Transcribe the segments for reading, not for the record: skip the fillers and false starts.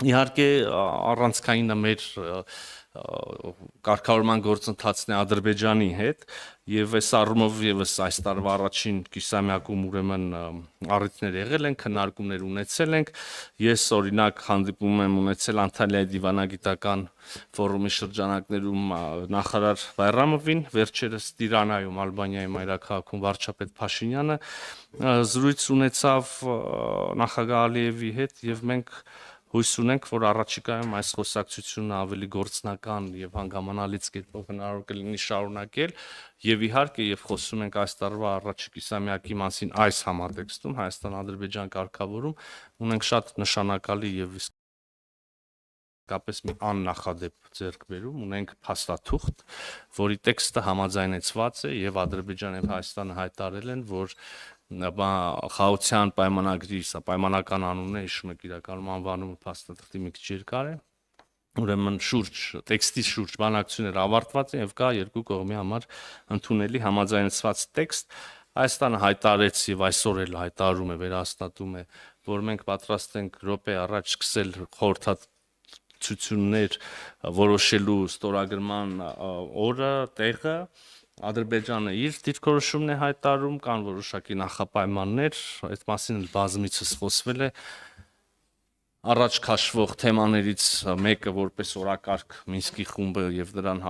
Իհարկե առանցքայինը մեր կարգավորման գործընթացն է Ադրբեջանի հետ եւ այս առումով եւս այս տարվա առաջին կիսամյակում ուրեմն առիթներ եղել են, քննարկումներ ունեցել ենք։ Ես օրինակ հանդիպում եմ ունեցել Անտալիայի դիվանագիտական ֆորումի շրջանակներում նախարար Բայրամովին, վերջերս Տիրանայում Ալբանիայի մայրաքաղաքում վարչապետ Փաշինյանը զրույց ունեցավ նախագահ Ալիևի հետ եւ մենք հույս ունենք, որ առաջիկայում այս խոսակցությունը ավելի գործնական եւ հանգամանալից կերպով հնարավոր կլինի շարունակել եւ իհարկե եւ խոսում ենք այս տարվա առաջի կիսամյակի մասին այս համատեքստում Հայաստան-Ադրբեջան կարգավորում ունենք շատ նշանակալի եւ իսկապես մի աննախադեպ ձեռքբերում ունենք փաստաթուղթ, որի տեքստը համաձայնեցված է եւ Ադրբեջանը եւ Հայաստանը հայտարարել են, որ խաղաղության պայմանագրի, սա պայմանական անունն է, հիշում եք իրականում անվանումը փաստաթղթի մի քիչ երկար է, ուրեմն տեքստի շուրջ բանակցությունները ավարտված են եւ կա երկու կողմի համար ընդունելի համաձայնեցված տեքստ։ Հայաստանը հայտարարեց եւ այսօր էլ հայտարարում է, վերահաստատում է, որ մենք պատրաստ ենք րոպե առաջ սկսել խորհրդացություններ որոշելու ստորագրման օրը, տեղը։ Ադրբեջանը իր դիրքորոշումն է հայտարարում, կան որոշակի նախապայմաններ, այդ մասին բազմիցս խոսվել է։ Առաջ քաշվող թեմաներից մեկը որպես օրակարգ Մինսկի խումբը եւ դրան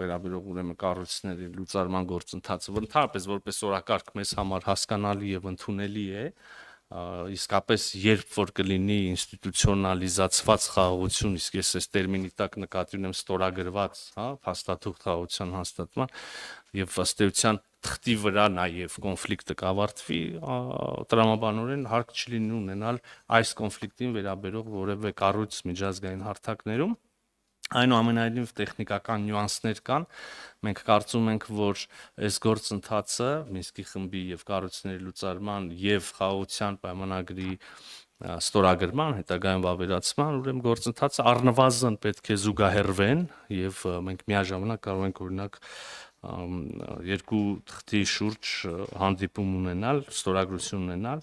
վերաբերող ուրեմն կառույցների լուծարման գործընթացը, ընդհանրապես որպես օրակարգ մեզ համար հասկանալի եւ ընդունելի է, իսկապես երբ որ կլինի ինստիտուցիոնալիզացված խաղաղություն, իսկ ես այս տերմինի տակ նկատի ունեմ ստորագրված, փաստաթուղթ խաղաղության հաստատման եւ ըստ էության թղթի վրա նաեւ կոնֆլիկտը կավարտվի, տրամաբանորեն հարկ չլինի ունենալ այս կոնֆլիկտին վերաբերող որևէ կառույց միջազգային հարթակներում։ Այնուամենայնիվ տեխնիկական նյուանսներ կան։ Մենք կարծում ենք, որ այս գործընթացը Մինսկի խմբի եւ կառույցների լուծարման եւ խաղաղության պայմանագրի ստորագրման հետագայում վավերացման ուրեմն գործընթացը առնվազն պետք է զուգահեռվեն եւ մենք միաժամանակ կարող ենք օրինակ երկու թղթի շուրջ հանդիպում ունենալ, ստորագրություն ունենալ